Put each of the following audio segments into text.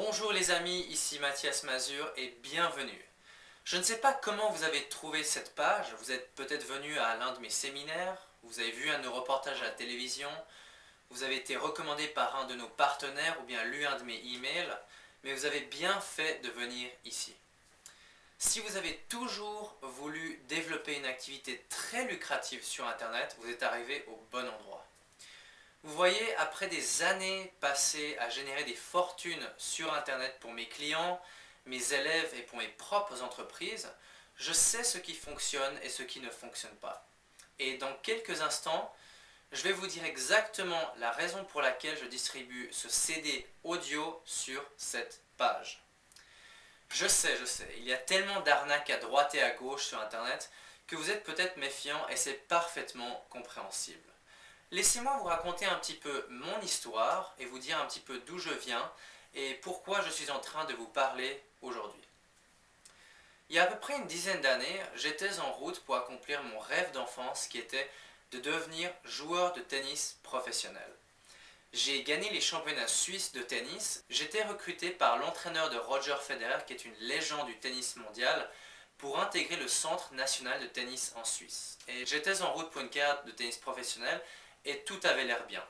Bonjour les amis, ici Mathias Mazur et bienvenue. Je ne sais pas comment vous avez trouvé cette page, vous êtes peut-être venu à l'un de mes séminaires, vous avez vu un de nos reportages à la télévision, vous avez été recommandé par un de nos partenaires ou bien lu un de mes emails, mais vous avez bien fait de venir ici. Si vous avez toujours voulu développer une activité très lucrative sur Internet, vous êtes arrivé au bon endroit. Vous voyez, après des années passées à générer des fortunes sur Internet pour mes clients, mes élèves et pour mes propres entreprises, je sais ce qui fonctionne et ce qui ne fonctionne pas. Et dans quelques instants, je vais vous dire exactement la raison pour laquelle je distribue ce CD audio sur cette page. Je sais, il y a tellement d'arnaques à droite et à gauche sur Internet que vous êtes peut-être méfiant et c'est parfaitement compréhensible. Laissez-moi vous raconter un petit peu mon histoire et vous dire un petit peu d'où je viens et pourquoi je suis en train de vous parler aujourd'hui. Il y a à peu près une dizaine d'années, j'étais en route pour accomplir mon rêve d'enfance qui était de devenir joueur de tennis professionnel. J'ai gagné les championnats suisses de tennis, j'étais recruté par l'entraîneur de Roger Federer qui est une légende du tennis mondial pour intégrer le Centre national de tennis en Suisse. Et j'étais en route pour une carrière de tennis professionnel et tout avait l'air bien.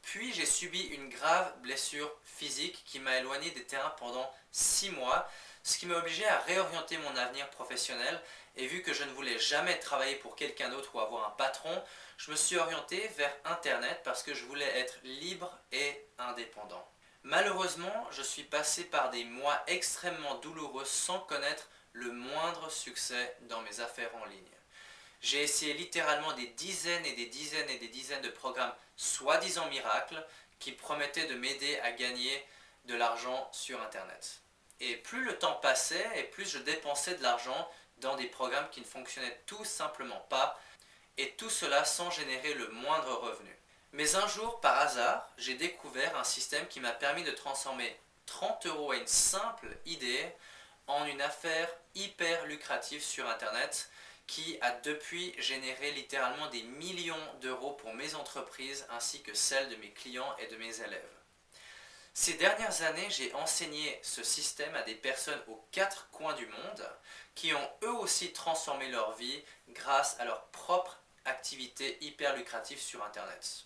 Puis j'ai subi une grave blessure physique qui m'a éloigné des terrains pendant 6 mois, ce qui m'a obligé à réorienter mon avenir professionnel et vu que je ne voulais jamais travailler pour quelqu'un d'autre ou avoir un patron, je me suis orienté vers Internet parce que je voulais être libre et indépendant. Malheureusement, je suis passé par des mois extrêmement douloureux sans connaître le moindre succès dans mes affaires en ligne. J'ai essayé littéralement des dizaines et des dizaines et des dizaines de programmes soi-disant miracles qui promettaient de m'aider à gagner de l'argent sur Internet. Et plus le temps passait et plus je dépensais de l'argent dans des programmes qui ne fonctionnaient tout simplement pas et tout cela sans générer le moindre revenu. Mais un jour, par hasard, j'ai découvert un système qui m'a permis de transformer 30 € à une simple idée en une affaire hyper lucrative sur Internet qui a depuis généré littéralement des millions d'euros pour mes entreprises ainsi que celles de mes clients et de mes élèves. Ces dernières années, j'ai enseigné ce système à des personnes aux 4 coins du monde qui ont eux aussi transformé leur vie grâce à leur propre activité hyper lucrative sur Internet.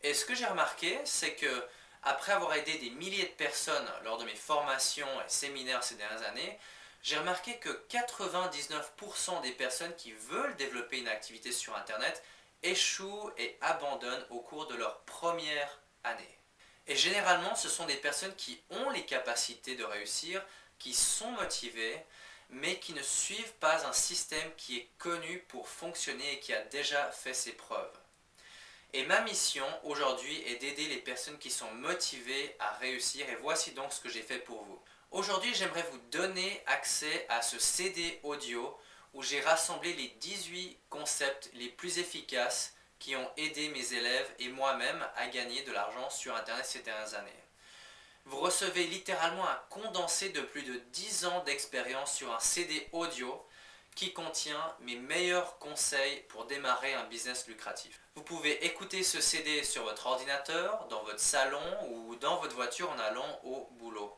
Et ce que j'ai remarqué, c'est que après avoir aidé des milliers de personnes lors de mes formations et séminaires ces dernières années, j'ai remarqué que 99% des personnes qui veulent développer une activité sur Internet échouent et abandonnent au cours de leur première année. Et généralement, ce sont des personnes qui ont les capacités de réussir, qui sont motivées, mais qui ne suivent pas un système qui est connu pour fonctionner et qui a déjà fait ses preuves. Et ma mission aujourd'hui est d'aider les personnes qui sont motivées à réussir et voici donc ce que j'ai fait pour vous. Aujourd'hui, j'aimerais vous donner accès à ce CD audio où j'ai rassemblé les 18 concepts les plus efficaces qui ont aidé mes élèves et moi-même à gagner de l'argent sur Internet ces dernières années. Vous recevez littéralement un condensé de plus de 10 ans d'expérience sur un CD audio qui contient mes meilleurs conseils pour démarrer un business lucratif. Vous pouvez écouter ce CD sur votre ordinateur, dans votre salon ou dans votre voiture en allant au boulot.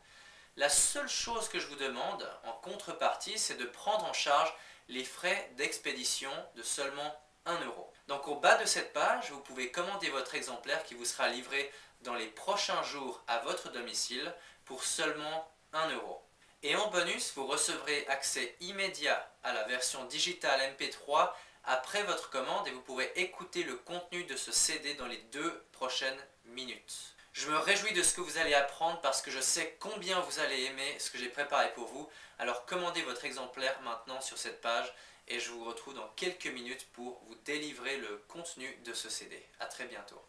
La seule chose que je vous demande en contrepartie, c'est de prendre en charge les frais d'expédition de seulement 1 €. Donc au bas de cette page, vous pouvez commander votre exemplaire qui vous sera livré dans les prochains jours à votre domicile pour seulement 1 €. Et en bonus, vous recevrez accès immédiat à la version digitale MP3 après votre commande et vous pourrez écouter le contenu de ce CD dans les 2 prochaines minutes. Je me réjouis de ce que vous allez apprendre parce que je sais combien vous allez aimer ce que j'ai préparé pour vous. Alors commandez votre exemplaire maintenant sur cette page et je vous retrouve dans quelques minutes pour vous délivrer le contenu de ce CD. A très bientôt.